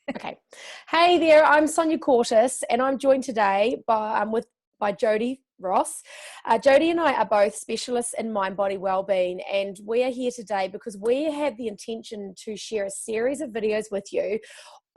Okay. Hey there, I'm Sonja Courtis, and I'm joined today by Jodie Ross. Jodie and I are both specialists in mind body wellbeing, and we are here today because we have the intention to share a series of videos with you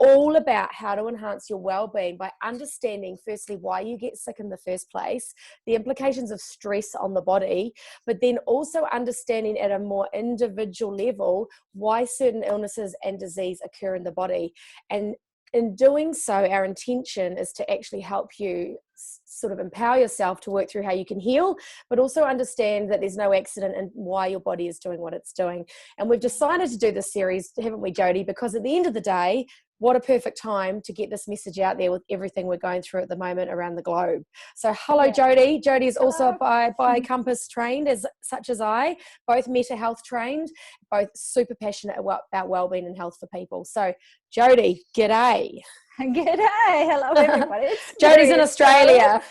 all about how to enhance your well-being by understanding firstly why you get sick in the first place, the implications of stress on the body, but then also understanding at a more individual level why certain illnesses and disease occur in the body. And in doing so, our intention is to actually help you sort of empower yourself to work through how you can heal, but also understand that there's no accident and why your body is doing what it's doing. And we've decided to do this series, haven't we, Jodie? Because at the end of the day, what a perfect time to get this message out there with everything we're going through at the moment around the globe. So hello, yeah. Jodie. Jodie is also by Compass trained, such as I, both mental health trained, both super passionate about wellbeing and health for people. So Jodie, g'day. G'day. Hello, everybody. Jodie's in Australia.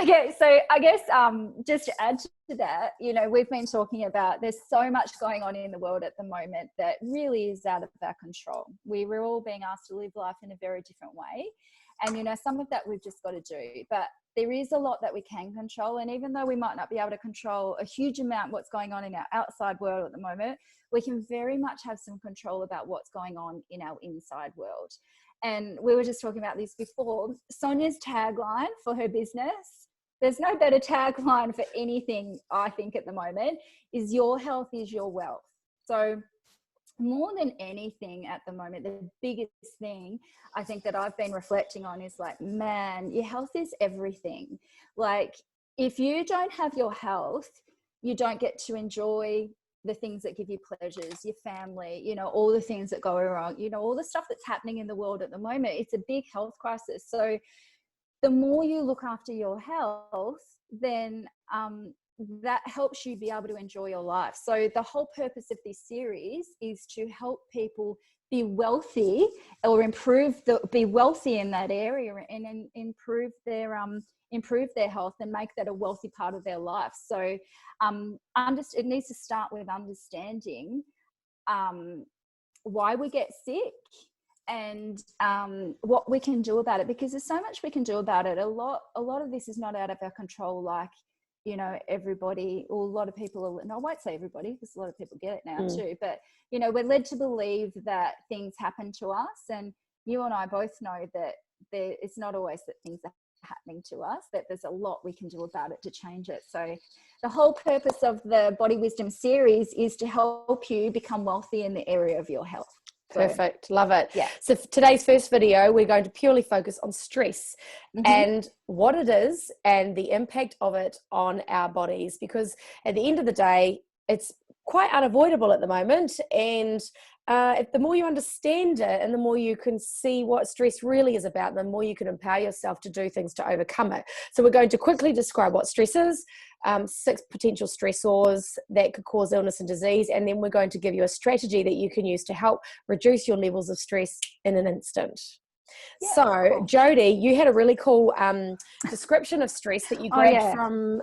Okay, so I guess just to add to that, you know, we've been talking about there's so much going on in the world at the moment that really is out of our control. We're all being asked to live life in a very different way. And, you know, some of that we've just got to do. But there is a lot that we can control. And even though we might not be able to control a huge amount what's going on in our outside world at the moment, we can very much have some control about what's going on in our inside world. And we were just talking about this before. Sonja's tagline for her business, there's no better tagline for anything, I think, at the moment, is your health is your wealth. So more than anything at the moment, the biggest thing I think that I've been reflecting on is like, man, your health is everything. Like, if you don't have your health, you don't get to enjoy the things that give you pleasures, your family, you know, all the things that go wrong, you know, all the stuff that's happening in the world at the moment. It's a big health crisis. So the more you look after your health, then that helps you be able to enjoy your life. So the whole purpose of this series is to help people be wealthy or be wealthy in that area and improve their health and make that a wealthy part of their life. So it needs to start with understanding why we get sick and what we can do about it, because there's so much we can do about it. A lot of this is not out of our control, like, you know, everybody, or a lot of people, and I won't say everybody because a lot of people get it now too, but, you know, we're led to believe that things happen to us, and you and I both know that it's not always that things are happening to us, that there's a lot we can do about it to change it. So the whole purpose of the Body Wisdom series is to help you become wealthy in the area of your health. Perfect. Love it. Yeah. So for today's first video, we're going to purely focus on stress and what it is and the impact of it on our bodies, because at the end of the day, it's quite unavoidable at the moment. And the more you understand it and the more you can see what stress really is about, the more you can empower yourself to do things to overcome it. So we're going to quickly describe what stress is, 6 potential stressors that could cause illness and disease, and then we're going to give you a strategy that you can use to help reduce your levels of stress in an instant. Yeah, so, cool. Jodie, you had a really cool description of stress that you grabbed from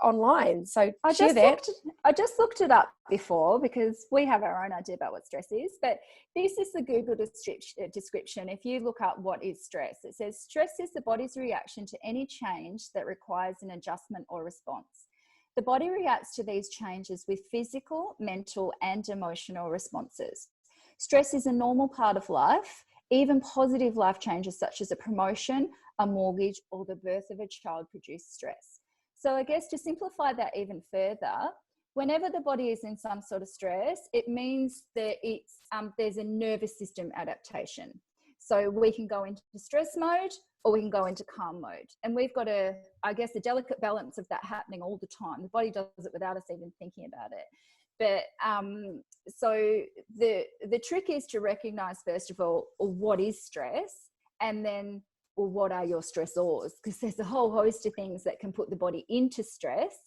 online. So I just looked it up before because we have our own idea about what stress is. But this is the Google description. If you look up what is stress, it says stress is the body's reaction to any change that requires an adjustment or response. The body reacts to these changes with physical, mental, and emotional responses. Stress is a normal part of life. Even positive life changes such as a promotion, a mortgage, or the birth of a child produce stress. So I guess to simplify that even further, whenever the body is in some sort of stress, it means that there's a nervous system adaptation. So we can go into stress mode or we can go into calm mode. And we've got a delicate balance of that happening all the time. The body does it without us even thinking about it. But so the trick is to recognize, first of all, what is stress, and then, well, what are your stressors? Because there's a whole host of things that can put the body into stress.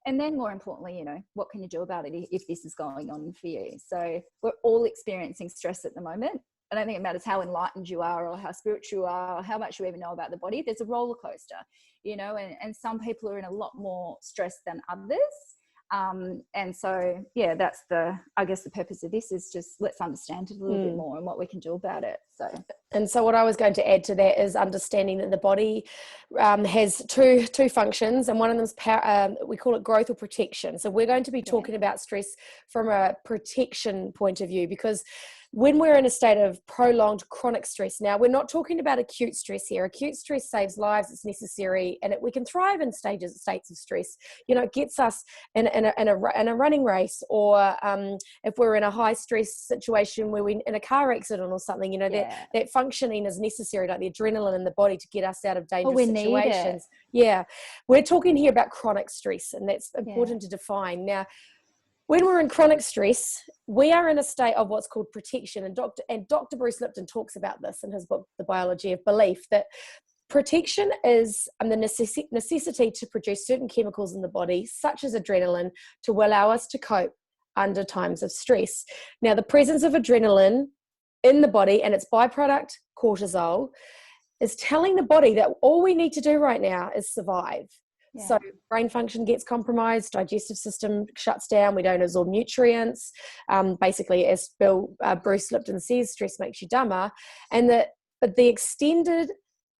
And then more importantly, you know, what can you do about it if this is going on for you? So we're all experiencing stress at the moment. I don't think it matters how enlightened you are or how spiritual you are or how much you even know about the body. There's a roller coaster, you know, and some people are in a lot more stress than others. And so, yeah, that's I guess the purpose of this is just let's understand it a little bit more and what we can do about it. So what I was going to add to that is understanding that the body has two functions, and one of them is we call it growth or protection. So we're going to be talking about stress from a protection point of view, because when we're in a state of prolonged chronic stress, now we're not talking about acute stress here. Acute stress saves lives, it's necessary, and we can thrive in states of stress. It gets us in a running race, or if we're in a high stress situation where we're in a car accident or something, that functioning is necessary, like the adrenaline in the body to get us out of dangerous situations. Yeah, we're talking here about chronic stress, and that's important to define. Now, when we're in chronic stress, we are in a state of what's called protection. And Dr. Bruce Lipton talks about this in his book, The Biology of Belief, that protection is the necessity to produce certain chemicals in the body, such as adrenaline, to allow us to cope under times of stress. Now, the presence of adrenaline in the body and its byproduct, cortisol, is telling the body that all we need to do right now is survive. Yeah. So brain function gets compromised, digestive system shuts down, we don't absorb nutrients. Basically, as Bruce Lipton says, stress makes you dumber. But the extended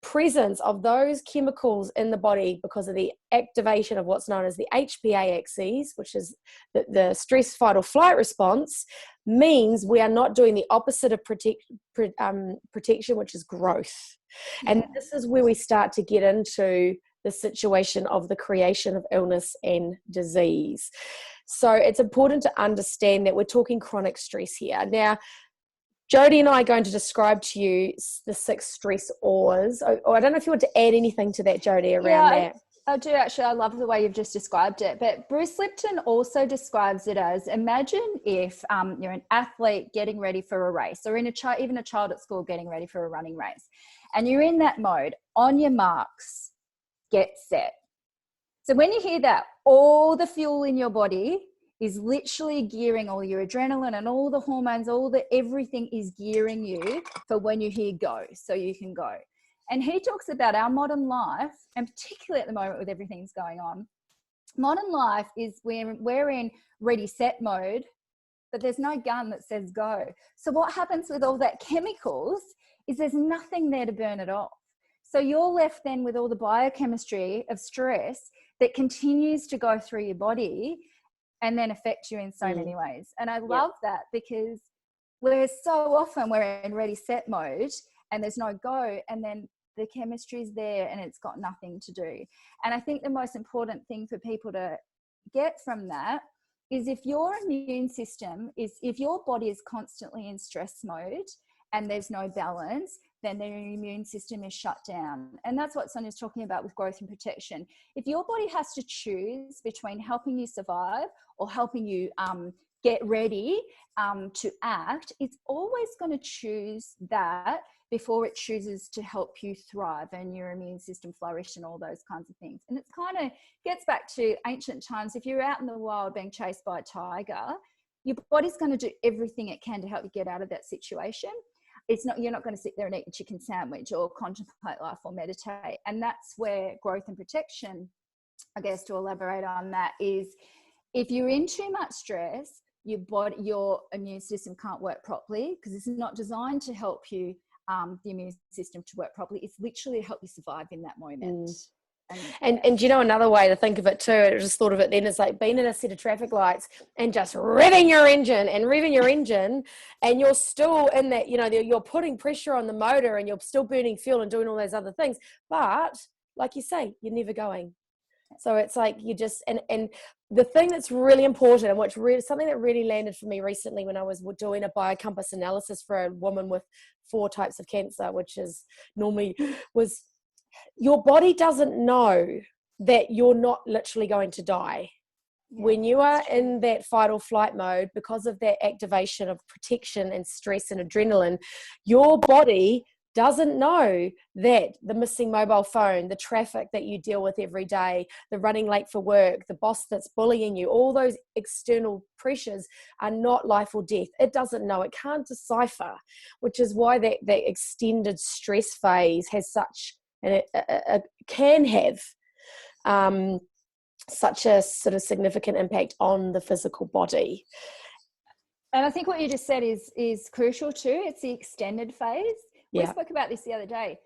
presence of those chemicals in the body because of the activation of what's known as the HPA axis, which is the stress fight or flight response, means we are not doing the opposite of protection, which is growth. Yeah. And this is where we start to get into the situation of the creation of illness and disease. So it's important to understand that we're talking chronic stress here. Now, Jodie and I are going to describe to you the 6 stress ors. I don't know if you want to add anything to that, Jodie, around that. I do actually. I love the way you've just described it. But Bruce Lipton also describes it as, imagine if you're an athlete getting ready for a race, or even a child at school getting ready for a running race. And you're in that mode, on your marks, get set. So when you hear that, all the fuel in your body is literally gearing, all your adrenaline and all the hormones, everything is gearing you for when you hear go, so you can go. And he talks about our modern life, and particularly at the moment with everything that's going on, modern life is when we're in ready set mode, but there's no gun that says go. So what happens with all that chemicals is there's nothing there to burn it off. So you're left then with all the biochemistry of stress that continues to go through your body and then affect you in so many ways. And I love that, because we're in ready set mode and there's no go, and then the chemistry is there and it's got nothing to do. And I think the most important thing for people to get from that is if your body is constantly in stress mode and there's no balance, then their immune system is shut down. And that's what Sonja's talking about with growth and protection. If your body has to choose between helping you survive or helping you get ready to act, it's always going to choose that before it chooses to help you thrive and your immune system flourish and all those kinds of things. And it kind of gets back to ancient times. If you're out in the wild being chased by a tiger, your body's going to do everything it can to help you get out of that situation. You're not going to sit there and eat a chicken sandwich or contemplate life or meditate. And that's where growth and protection, I guess, to elaborate on that, is if you're in too much stress, your immune system can't work properly, because it's not designed to help you, the immune system to work properly. It's literally to help you survive in that moment. And you know, another way to think of it too, I just thought of it then, is like being in a set of traffic lights and just revving your engine, and you're still in that, you're putting pressure on the motor and you're still burning fuel and doing all those other things. But like you say, you're never going. So it's like you just, and the thing that's really important, and something that really landed for me recently when I was doing a biocompass analysis for a woman with 4 types of cancer, which is normally was, your body doesn't know that you're not literally going to die. When you are in that fight or flight mode, because of that activation of protection and stress and adrenaline, your body doesn't know that the missing mobile phone, the traffic that you deal with every day, the running late for work, the boss that's bullying you, all those external pressures are not life or death. It doesn't know. It can't decipher, which is why that extended stress phase has such, and it can have such a sort of significant impact on the physical body. And I think what you just said is crucial too. It's the extended phase. We spoke about this the other day.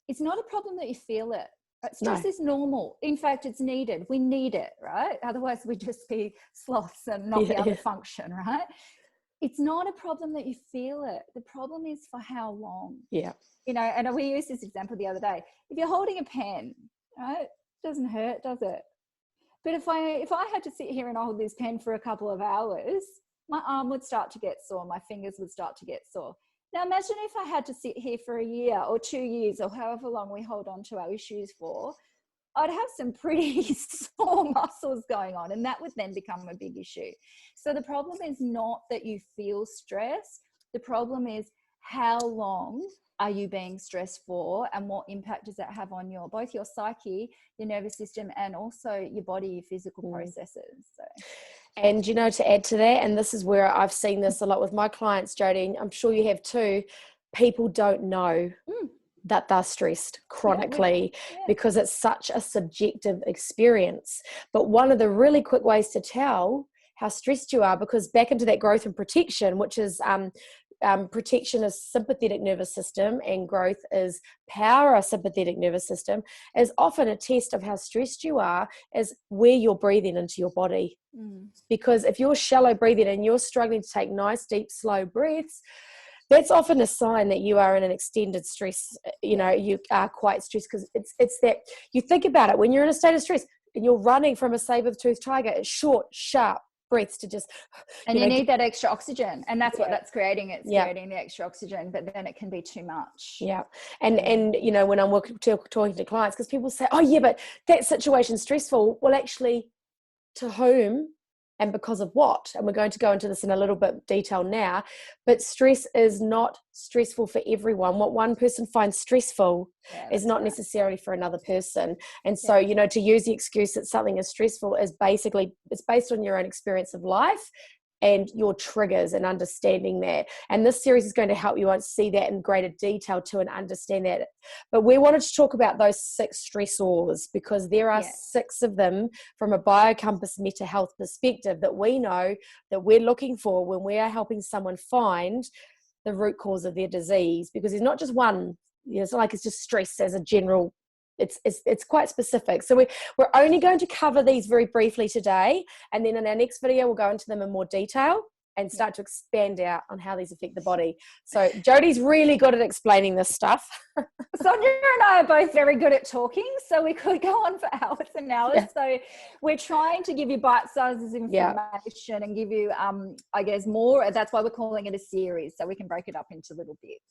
It's not a problem that you feel it. Stress is normal. In fact, it's needed. We need it, right? Otherwise we'd just be sloths and not be able to function, right? It's not a problem that you feel it. The problem is for how long. Yeah. You know, and we used this example the other day. If you're holding a pen, right, it doesn't hurt, does it? But if I had to sit here and hold this pen for a couple of hours, my arm would start to get sore, my fingers would start to get sore. Now imagine if I had to sit here for a year or 2 years or however long we hold on to our issues for, I'd have some pretty sore muscles going on, and that would then become a big issue. So the problem is not that you feel stress. The problem is how long are you being stressed for, and what impact does that have on both your psyche, your nervous system, and also your body, your physical processes. So. And, you know, to add to that, and this is where I've seen this a lot with my clients, Jodie, and I'm sure you have too, people don't know that they're stressed chronically because it's such a subjective experience. But one of the really quick ways to tell how stressed you are, because back into that growth and protection, which is protection is sympathetic nervous system and growth is parasympathetic nervous system, is often a test of how stressed you are is where you're breathing into your body. Because if you're shallow breathing and you're struggling to take nice deep slow breaths, that's often a sign that you are in an extended stress. You know, you are quite stressed, because it's that you think about it when you're in a state of stress and you're running from a saber-toothed tiger. It's short, sharp breaths to just, and you need that extra oxygen, and that's what that's creating. It's creating the extra oxygen, but then it can be too much. And you know, when I'm talking to clients, because people say, oh yeah, but that situation's stressful. Well, actually, to whom and because of what? And we're going to go into this in a little bit detail now, but stress is not stressful for everyone. What one person finds stressful is not necessarily for another person. And so, you know, to use the excuse that something is stressful is basically, it's based on your own experience of life and your triggers and understanding that. And this series is going to help you see that in greater detail too, and understand that. But we wanted to talk about those 6 stressors, because there are 6 of them from a biocompass meta health perspective that we know that we're looking for when we are helping someone find the root cause of their disease. Because there's not just one, you know, it's not like it's just stress as a general. It's quite specific. So we're only going to cover these very briefly today, and then in our next video we'll go into them in more detail and start to expand out on how these affect the body. So Jodie's really good at explaining this stuff. Sonja and I are both very good at talking, so we could go on for hours and hours. So we're trying to give you bite sizes of information and give you I guess more. That's why we're calling it a series, so we can break it up into little bits.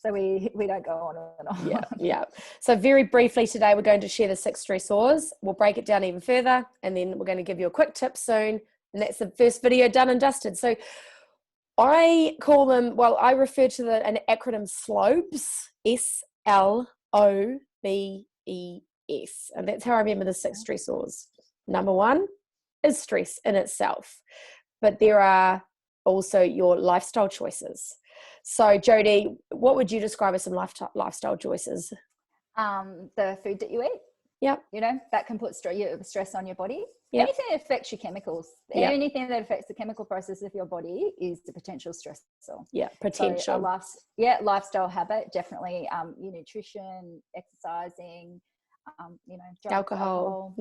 So we don't go on and on. So very briefly today, we're going to share the 6 stressors. We'll break it down even further, and then we're going to give you a quick tip soon. And that's the first video done and dusted. So I call them, well, I refer to an acronym SLOBES, SLOBES. And that's how I remember the 6 stressors. Number 1 is stress in itself. But there are also your lifestyle choices. So Jodie, what would you describe as some lifestyle choices? The food that you eat. You know, that can put stress on your body. Anything that affects your chemicals, anything that affects the chemical process of your body is the potential stressor. Potential. So lifestyle habit, definitely. Your nutrition, exercising, you know, alcohol.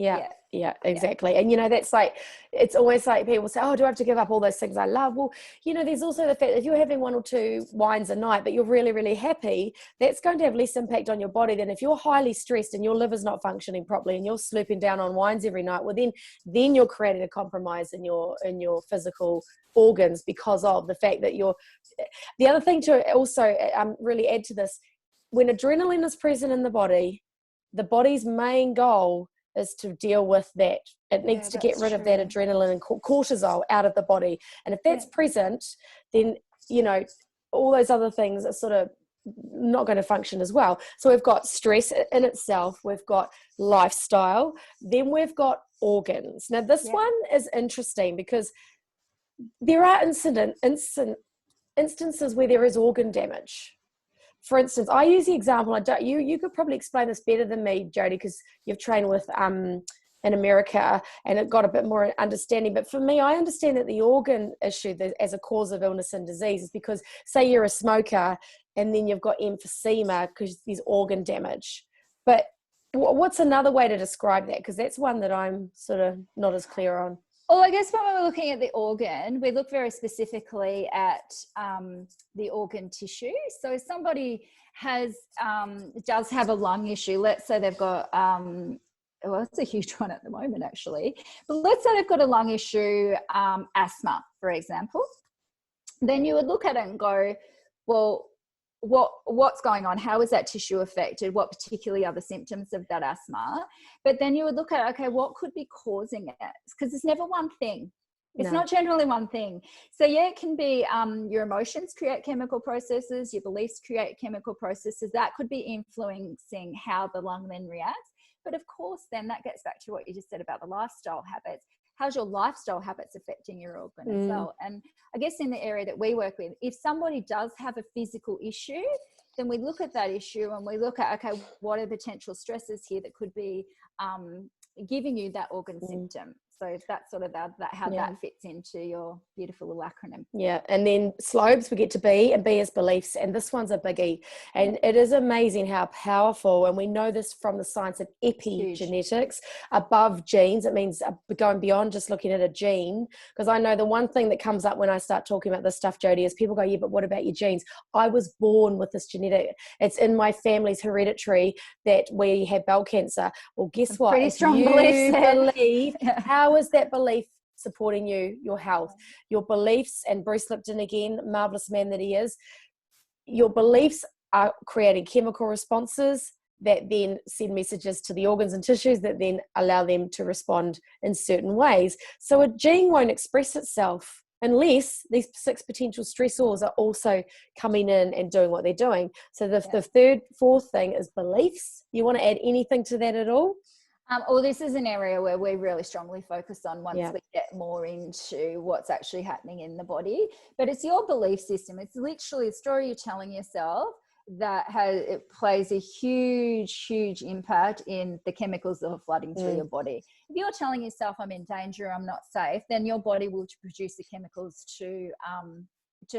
Exactly. And you know, that's like, it's always like people say, oh, do I have to give up all those things I love? Well, you know, there's also the fact that if you're having 1 or 2 wines a night but you're really, really happy, that's going to have less impact on your body than if you're highly stressed and your liver's not functioning properly and you're slooping down on wines every night. Well, then you're creating a compromise in your physical organs because of the fact that the other thing to also really add to this, when adrenaline is present in the body's main goal is to deal with that. It needs to get rid of that adrenaline and cortisol out of the body. And if that's present, then, you know, all those other things are sort of not going to function as well. So we've got stress in itself, we've got lifestyle, then we've got organs. Now this one is interesting because there are instances where there is organ damage. For instance, I use the example, you could probably explain this better than me, Jodie, because you've trained with in America, and it got a bit more understanding. But for me, I understand that the organ issue as a cause of illness and disease is because, say you're a smoker and then you've got emphysema because there's organ damage. But what's another way to describe that? Because that's one that I'm sort of not as clear on. Well, I guess when we're looking at the organ, we look very specifically at the organ tissue. So if somebody does have a lung issue, let's say they've got, well, it's a huge one at the moment actually, but let's say they've got a lung issue, asthma, for example, then you would look at it and go, well, what's going on? How is that tissue affected? What particularly are the symptoms of that asthma? But then you would look at, okay, what could be causing it? Because it's never one thing. It's not generally one thing. So yeah, it can be your emotions create chemical processes, your beliefs create chemical processes. That could be influencing how the lung then reacts. But of course, then that gets back to what you just said about the lifestyle habits. How's your lifestyle habits affecting your organ as well? And I guess in the area that we work with, if somebody does have a physical issue, then we look at that issue and we look at, okay, what are potential stresses here that could be giving you that organ symptom? So that's sort of how that fits into your beautiful little acronym. Yeah. And then slopes, we get to B, and B is beliefs. And this one's a biggie. And it is amazing how powerful, and we know this from the science of epigenetics, above genes. It means going beyond just looking at a gene. Because I know the one thing that comes up when I start talking about this stuff, Jodie, is people go, yeah, but what about your genes? I was born with this genetic. It's in my family's hereditary that we have bowel cancer. Well, guess what? Pretty strong belief. How is that belief supporting you, your health, your beliefs? And Bruce Lipton, again, marvelous man that he is, your beliefs are creating chemical responses that then send messages to the organs and tissues that then allow them to respond in certain ways. So a gene won't express itself unless these 6 potential stressors are also coming in and doing what they're doing. So the fourth thing is beliefs. You want to add anything to that at all? This is an area where we really strongly focus on once we get more into what's actually happening in the body. But it's your belief system. It's literally a story you're telling yourself that it plays a huge impact in the chemicals that are flooding through your body. If you're telling yourself, I'm in danger, I'm not safe, then your body will produce the chemicals to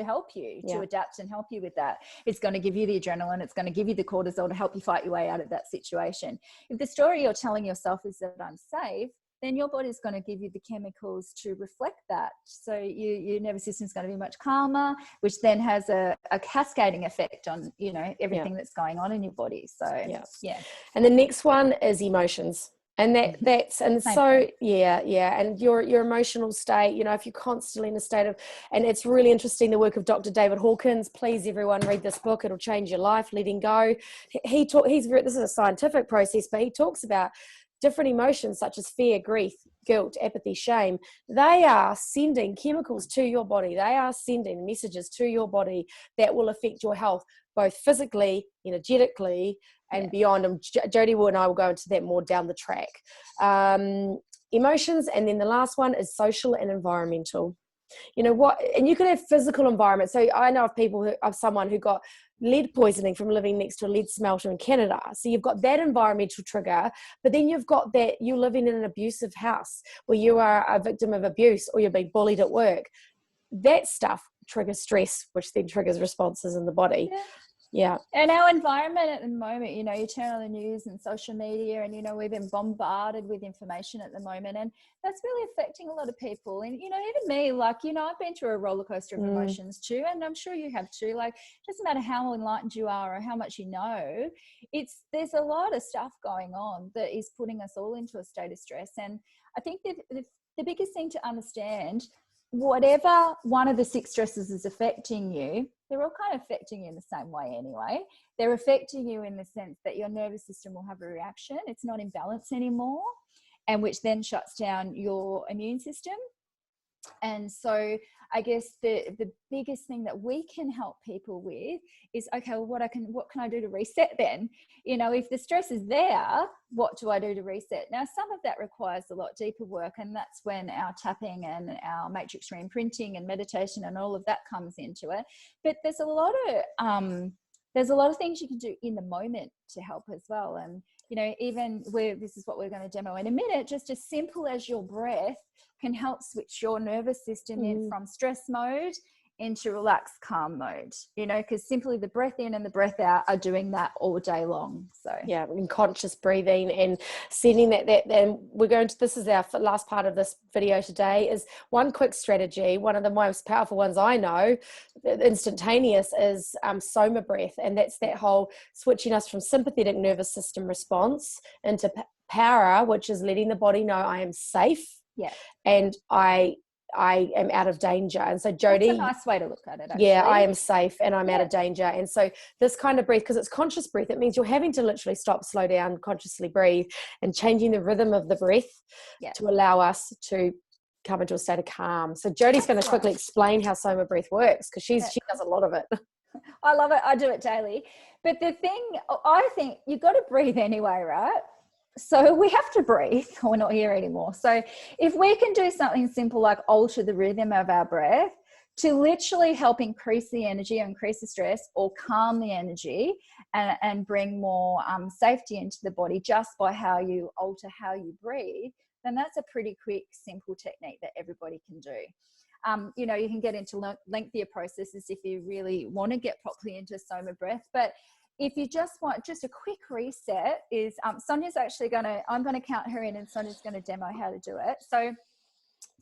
help you, to adapt and help you with that. It's going to give you the adrenaline, it's going to give you the cortisol to help you fight your way out of that situation. If the story you're telling yourself is that I'm safe, then your body's going to give you the chemicals to reflect that. So your nervous system is going to be much calmer, which then has a cascading effect on, everything that's going on in your body. So, And the next one is emotions. And and your emotional state, if you're constantly in a state of, and it's really interesting, the work of Dr. David Hawkins. Please, everyone, read this book. It'll change your life. Letting go. This is a scientific process, but he talks about different emotions such as fear, grief, guilt, apathy, shame. They are sending chemicals to your body. They are sending messages to your body that will affect your health, both physically, energetically, and beyond. And Jodie and I will go into that more down the track. Emotions, and then the last one is social and environmental. And you could have physical environment. So I know of someone who got lead poisoning from living next to a lead smelter in Canada. So you've got that environmental trigger, but then you've got that you're living in an abusive house where you are a victim of abuse or you're being bullied at work. That stuff triggers stress, which then triggers responses in the body. Yeah. And our environment at the moment, you turn on the news and social media and, we've been bombarded with information at the moment, and that's really affecting a lot of people. And, even me, I've been through a roller coaster of emotions too, and I'm sure you have too. It doesn't matter how enlightened you are or how much you know, there's a lot of stuff going on that is putting us all into a state of stress. And I think the biggest thing to understand, whatever one of the 6 stresses is affecting you, they're all kind of affecting you in the same way anyway. They're affecting you in the sense that your nervous system will have a reaction. It's not in balance anymore, and which then shuts down your immune system. And so I guess the biggest thing that we can help people with is, okay, well, what can I do to reset then? If the stress is there, what do I do to reset? Now, some of that requires a lot deeper work, and that's when our tapping and our matrix reimprinting and meditation and all of that comes into it. But there's a lot of there's a lot of things you can do in the moment to help as well. And, you know, even this is what we're going to demo in a minute, just as simple as your breath can help switch your nervous system in from stress mode into relaxed, calm mode, you know, because simply the breath in and the breath out are doing that all day long. So yeah, and conscious breathing and sending that and we're going to, this is our last part of this video today, is one quick strategy. One of the most powerful ones I know, instantaneous, is Soma Breath, and that's that whole switching us from sympathetic nervous system response into para, which is letting the body know I am safe, and I am out of danger. And so Jodie, that's a nice way to look at it, actually. Yeah, I am safe and I'm out of danger. And so this kind of breath, because it's conscious breath, it means you're having to literally stop, slow down, consciously breathe, and changing the rhythm of the breath to allow us to come into a state of calm. So Jodie's going to quickly explain how Soma Breath works, because she does a lot of it. I love it. I do it daily. But the thing, I think you've got to breathe anyway, right? So we have to breathe, or we're not here anymore. So if we can do something simple like alter the rhythm of our breath to literally help increase the energy or increase the stress or calm the energy and bring more safety into the body just by how you alter how you breathe, then that's a pretty quick, simple technique that everybody can do. You know, you can get into lengthier processes if you really want to get properly into Soma Breath. But if you just want just a quick reset, is Sonja's actually I'm going to count her in, and Sonja's going to demo how to do it. So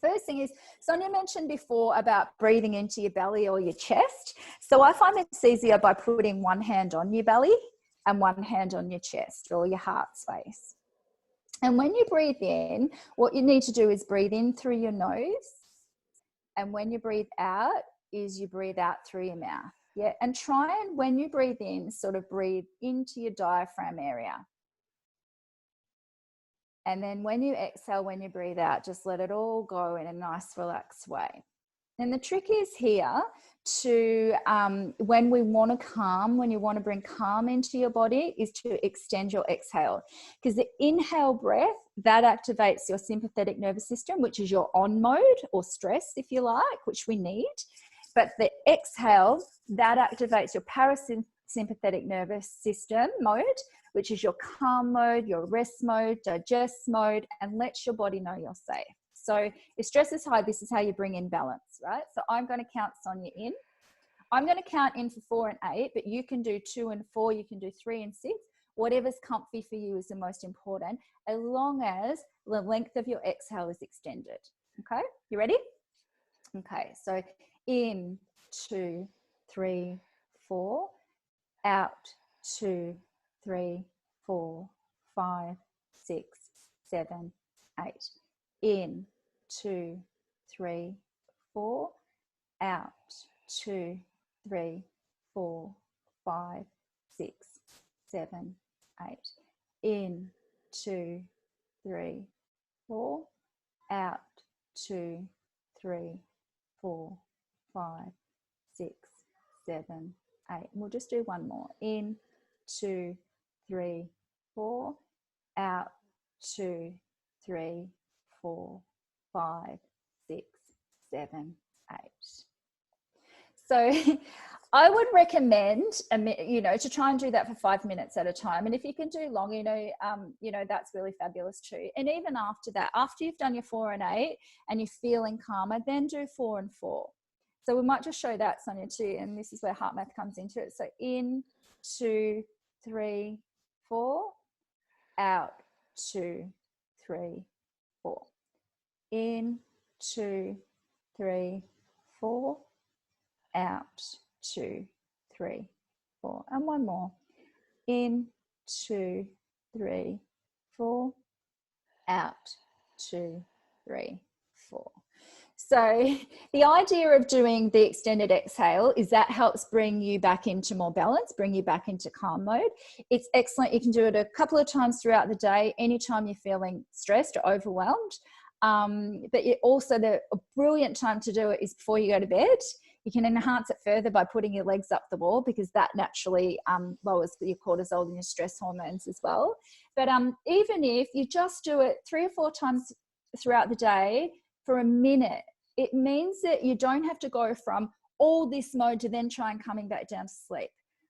first thing is, Sonja mentioned before about breathing into your belly or your chest. So I find it's easier by putting one hand on your belly and one hand on your chest or your heart space. And when you breathe in, what you need to do is breathe in through your nose. And when you breathe out, is you breathe out through your mouth. Yeah, and try and when you breathe in, sort of breathe into your diaphragm area. And then when you exhale, when you breathe out, just let it all go in a nice, relaxed way. And the trick is here to, when we want to calm, when you want to bring calm into your body, is to extend your exhale. Because the inhale breath, that activates your sympathetic nervous system, which is your on mode or stress, if you like, which we need. But the exhale, that activates your parasympathetic nervous system mode, which is your calm mode, your rest mode, digest mode, and lets your body know you're safe. So if stress is high, this is how you bring in balance, right? So I'm going to count Sonja in. I'm going to count in for 4 and 8, but you can do 2 and 4, you can do 3 and 6. Whatever's comfy for you is the most important, as long as the length of your exhale is extended. Okay, you ready? Okay, so in, 2, 3, 4, out, 2, 3, 4, 5, 6, 7, 8. In, 2, 3, 4, out, 2, 3, 4, 5, 6, 7, 8. In, 2, 3, 4, out, 2, 3, 4, 5, 6, 7, 8. And we'll just do one more. In, 2, 3, 4, out, 2, 3, 4, 5, 6, 7, 8. So I would recommend, to try and do that for 5 minutes at a time. And if you can do long, that's really fabulous too. And even after that, after you've done your 4 and 8 and you're feeling calmer, then do 4 and 4. So we might just show that, Sonja, too. And this is where heart math comes into it. So in, 2, 3, 4, out, 2, 3, 4. In, 2, 3, 4, out, 2, 3, 4. And one more. In, 2, 3, 4, out, 2, 3, 4. So the idea of doing the extended exhale is that helps bring you back into more balance, bring you back into calm mode. It's excellent. You can do it a couple of times throughout the day, anytime you're feeling stressed or overwhelmed. But also a brilliant time to do it is before you go to bed. You can enhance it further by putting your legs up the wall, because that naturally lowers your cortisol and your stress hormones as well. But even if you just do it 3 or 4 times throughout the day for a minute, it means that you don't have to go from all this mode to then try and coming back down to sleep.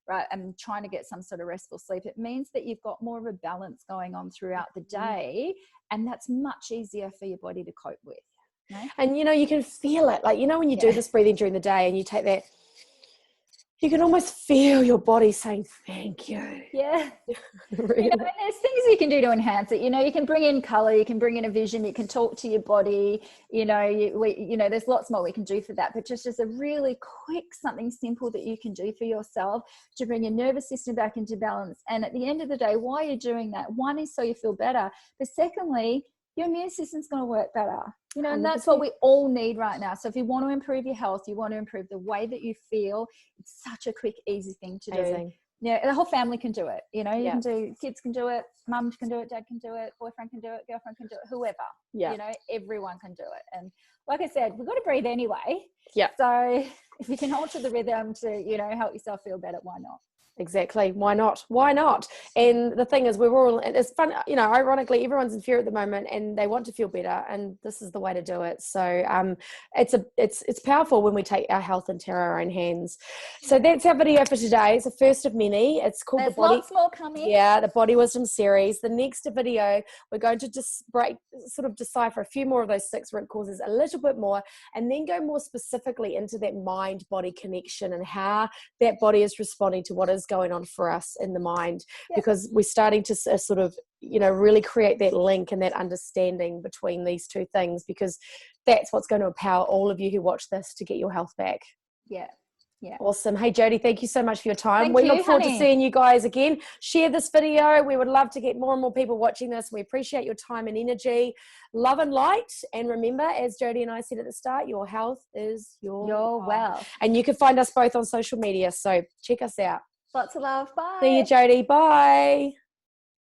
right, and trying to get some sort of restful sleep, it means that you've got more of a balance going on throughout the day, and that's much easier for your body to cope with. Right? And, you know, you can feel it. Like, you know, when you do this breathing during the day and you take that, you can almost feel your body saying, thank you. Yeah. Really? You know, and there's things you can do to enhance it. You know, you can bring in color, you can bring in a vision, you can talk to your body. You know, there's lots more we can do for that. But just as a really quick, something simple that you can do for yourself to bring your nervous system back into balance. And at the end of the day, why you're doing that, one is so you feel better. But secondly, your immune system's going to work better. You know, and that's what we all need right now. So if you want to improve your health, you want to improve the way that you feel, it's such a quick, easy thing to do. Yeah, the whole family can do it. You know, you can do, kids can do it, mum can do it, dad can do it, boyfriend can do it, girlfriend can do it, whoever. You know, everyone can do it. And like I said, we've got to breathe anyway. So if you can alter the rhythm to, you know, help yourself feel better, why not? Exactly. Why not? Why not? And the thing is, we're all, it's fun, you know, ironically, everyone's in fear at the moment and they want to feel better. And this is the way to do it. So it's powerful when we take our health into our own hands. So that's our video for today. It's the first of many. It's called There's lots more coming. Yeah, the Body Wisdom series. The next video, we're going to just decipher a few more of those 6 root causes a little bit more, and then go more specifically into that mind-body connection and how that body is responding to what is going on for us in the mind, because we're starting to sort of, you know, really create that link and that understanding between these two things, because that's what's going to empower all of you who watch this to get your health back. Awesome. Hey Jodie, thank you so much for your time. We look forward to seeing you guys again. Share this video. We would love to get more and more people watching this. We appreciate your time and energy. Love and light. And remember, as Jodie and I said at the start, your health is your wealth. And you can find us both on social media, so check us out. Lots of love. Bye. See you, Jodie. Bye.